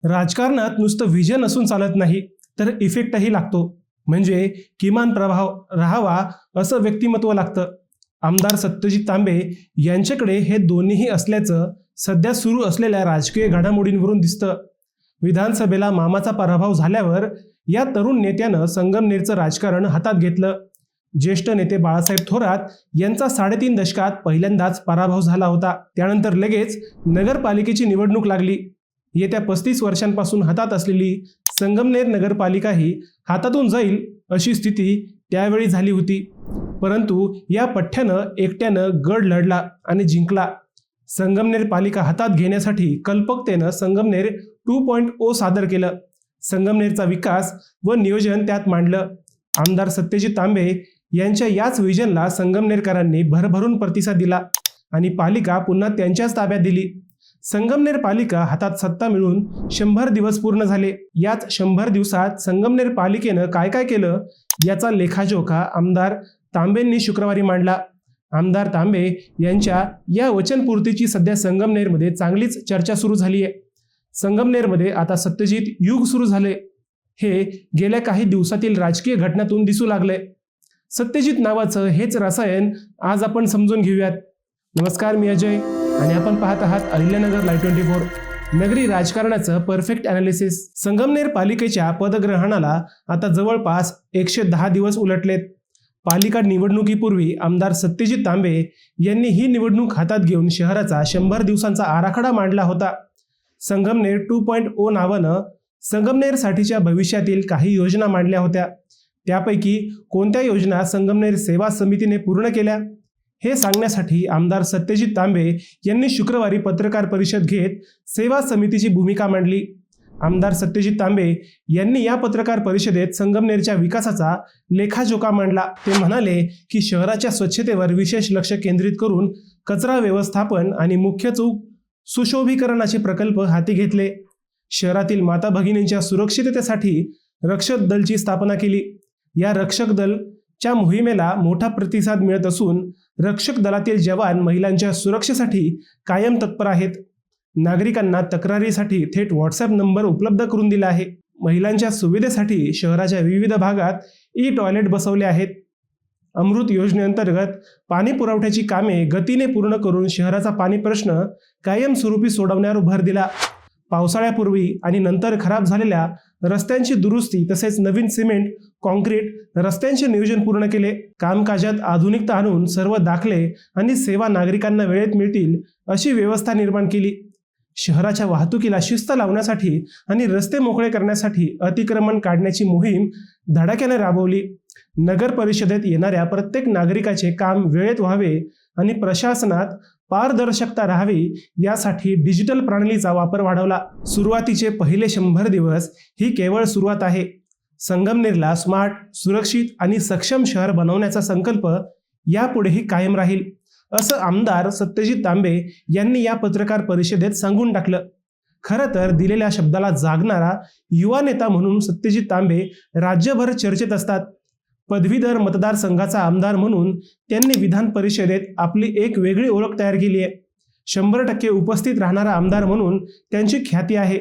राजकारणात नुसतं व्हिजन असून चालत नाही, तर इफेक्टही लागतो. म्हणजे किमान प्रभाव राहावा असं व्यक्तिमत्व लागतं. आमदार सत्यजित तांबे यांच्याकडे हे दोन्हीही असल्याचं सध्या सुरू असलेल्या राजकीय घडामोडींवरून दिसतं. विधानसभेला मामाचा पराभव झाल्यावर या तरुण नेत्यानं संगमनेरचं राजकारण हातात घेतलं. ज्येष्ठ नेते बाळासाहेब थोरात यांचा 3.5 दशकात पहिल्यांदाच पराभव झाला होता. त्यानंतर लगेच नगरपालिकेची निवडणूक लागली. येत्या 35 वर्षांपासून हातात असलेली संगमनेर नगरपालिकाही हातातून जाईल अशी स्थिती त्यावेळी झाली होती. परंतु या पठ्ठ्यानं एकट्यानं गड लढला आणि जिंकला. संगमनेर पालिका हातात घेण्यासाठी कल्पकतेनं संगमनेर 2.0 सादर केलं. संगमनेरचा विकास व नियोजन त्यात मांडलं. आमदार सत्यजित तांबे यांच्या याच विजनला संगमनेरकरांनी भरभरून प्रतिसाद दिला आणि पालिका पुन्हा त्यांच्याच ताब्यात दिली. संगमनेर पालिका हातात सत्ता मिळून 100 दिवस पूर्ण झाले. याच 100 दिवसात संगमनेर पालिकेनं काय काय केलं याचा लेखाजोखा आमदार तांबेंनी शुक्रवारी मांडला. आमदार तांबे यांच्या या वचनपूर्तीची सध्या संगमनेरमध्ये चांगलीच चर्चा सुरू झाली आहे. संगमनेरमध्ये आता सत्यजित युग सुरू झाले हे गेल्या काही दिवसातील राजकीय घटनांतून दिसू लागले. सत्यजित नावाचं हेच रसायन आज आपण समजून घेऊयात. नमस्कार, मी अजय आणि आपण पाहत आहात अहिल्यानगर लाईव्ह 24. नगरी राजकारणाचं परफेक्ट अनालिसिस. संगमनेर पालिकेच्या पदग्रहणाला आता जवळपास 110 दिवस उलटलेत. पालिका निवडणुकीपूर्वी आमदार सत्यजित तांबे यांनी ही निवडणूक हातात घेऊन शहराचा 100 दिवसांचा आराखडा मांडला होता. संगमनेर 2.0 नावानं संगमनेरसाठीच्या भविष्यातील काही योजना मांडल्या होत्या. त्यापैकी कोणत्या योजना संगमनेर सेवा समितीने पूर्ण केल्या हे सांगण्यासाठी आमदार सत्यजित तांबे यांनी शुक्रवारी पत्रकार परिषद घेत सेवा समितीची भूमिका मांडली. आमदार सत्यजित तांबे यांनी या पत्रकार परिषदेत संगमनेरच्या विकासाचा लेखाजोखा मांडला. ते म्हणाले की शहराच्या स्वच्छतेवर विशेष लक्ष केंद्रित करून कचरा व्यवस्थापन आणि मुख्य चौक सुशोभीकरणाचे प्रकल्प हाती घेतले. शहरातील माता भगिनींच्या सुरक्षिततेसाठी रक्षक दलची स्थापना केली. या रक्षक दलच्या मोहिमेला मोठा प्रतिसाद मिळत असून रक्षक दलातील जवान महिलांच्या सुरक्षेसाठी कायम तत्पर आहेत. नागरिकांना तक्रारीसाठी थेट व्हॉट्सअप नंबर उपलब्ध करून दिला आहे. महिलांच्या सुविधेसाठी शहराच्या विविध भागात ई-टॉयलेट बसवले आहेत. अमृत योजनेअंतर्गत पाणी पुरवठ्याची कामे गतीने पूर्ण करून शहराचा पाणी प्रश्न कायमस्वरूपी सोडवण्यावर भर दिला. पावसाळ्यापूर्वी आणि नंतर खराब झालेल्या रस्त्यांची दुरुस्ती तसेच नवीन सिमेंट कॉन्क्रीट रस्त्यांचे नियोजन पूर्ण केले. कामकाजात आधुनिकता आणून सर्व दाखले आणि सेवा नागरिकांना वेळेत मिळतील अशी व्यवस्था निर्माण केली. शहराच्या वाहतुकीला शिस्त लावण्यासाठी आणि रस्ते मोकळे करण्यासाठी अतिक्रमण काढण्याची मोहीम धडाक्याने राबवली. नगर परिषदेत येणाऱ्या प्रत्येक नागरिकाचे काम वेळेत व्हावे आणि प्रशासनात पारदर्शकता राहावी यासाठी डिजिटल प्रणालीचा वापर वाढवला. सुरुवातीचे पहिले 100 दिवस ही केवळ सुरुवात आहे. संगमनेरला स्मार्ट, सुरक्षित आणि सक्षम शहर बनवण्याचा संकल्प यापुढेही कायम राहील असं आमदार सत्यजित तांबे यांनी या पत्रकार परिषदेत सांगून टाकलं. खरं तर दिलेल्या शब्दाला जागणारा युवा नेता म्हणून सत्यजित तांबे राज्यभर चर्चेत असतात. पदवीधर मतदारसंघाचा आमदार म्हणून त्यांनी विधान परिषदेत आपली एक वेगळी ओळख तयार केली आहे. 100% उपस्थित राहणारा आमदार म्हणून त्यांची ख्याती आहे.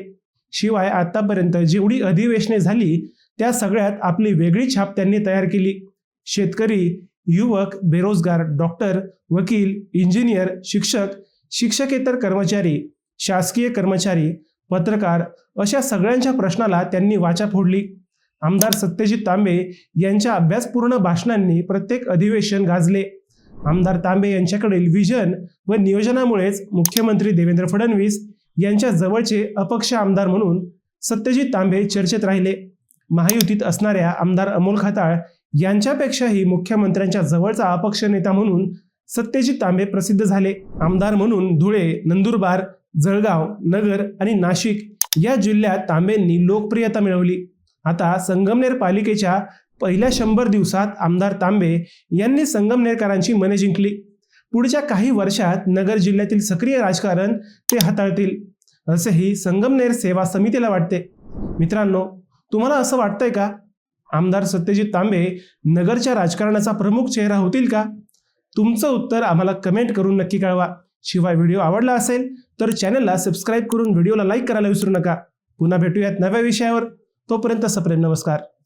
शिवाय आतापर्यंत जेवढी अधिवेशने झाली त्या सगळ्यात आपली वेगळी छाप त्यांनी तयार केली. शेतकरी, युवक, बेरोजगार, डॉक्टर, वकील, इंजिनियर, शिक्षक, शिक्षकेतर कर्मचारी, शासकीय कर्मचारी, पत्रकार अशा सगळ्यांच्या प्रश्नाला त्यांनी वाचा फोडली. आमदार सत्यजित तांबे यांच्या अभ्यासपूर्ण भाषणांनी प्रत्येक अधिवेशन गाजले. आमदार तांबे यांच्याकडील विजन व नियोजनामुळेच मुख्यमंत्री देवेंद्र फडणवीस यांच्या जवळचे अपक्ष आमदार म्हणून सत्यजित तांबे चर्चेत राहिले. महायुतीत असणाऱ्या आमदार अमोल खताळ यांच्यापेक्षाही मुख्यमंत्र्यांच्या जवळचा अपक्ष नेता म्हणून सत्यजित तांबे प्रसिद्ध झाले. आमदार म्हणून धुळे, नंदुरबार, जळगाव, नगर आणि नाशिक या जिल्ह्यात तांबेंनी लोकप्रियता मिळवली. आता संगमनेर पालिकेच्या पहिल्या 100 दिवसात आमदार तांबे यांनी संगमनेरकरांची मने जिंकली. पुढच्या काही वर्षात नगर जिल्ह्यातील सक्रिय राजकारण ते हाताळतील असेही संगमनेर सेवा समितीला वाटते. मित्रांनो, तुम्हाला असं वाटतंय का आमदार सत्यजित तांबे नगरच्या राजकारणाचा प्रमुख चेहरा होतील का? तुमचं उत्तर आम्हाला कमेंट करून नक्की कळवा. शिवाय व्हिडिओ आवडला असेल तर चॅनलला सबस्क्राईब करून व्हिडिओला लाईक करायला विसरू नका. पुन्हा भेटूयात नव्या विषयावर. तोपर्यंत सप्रेम नमस्कार.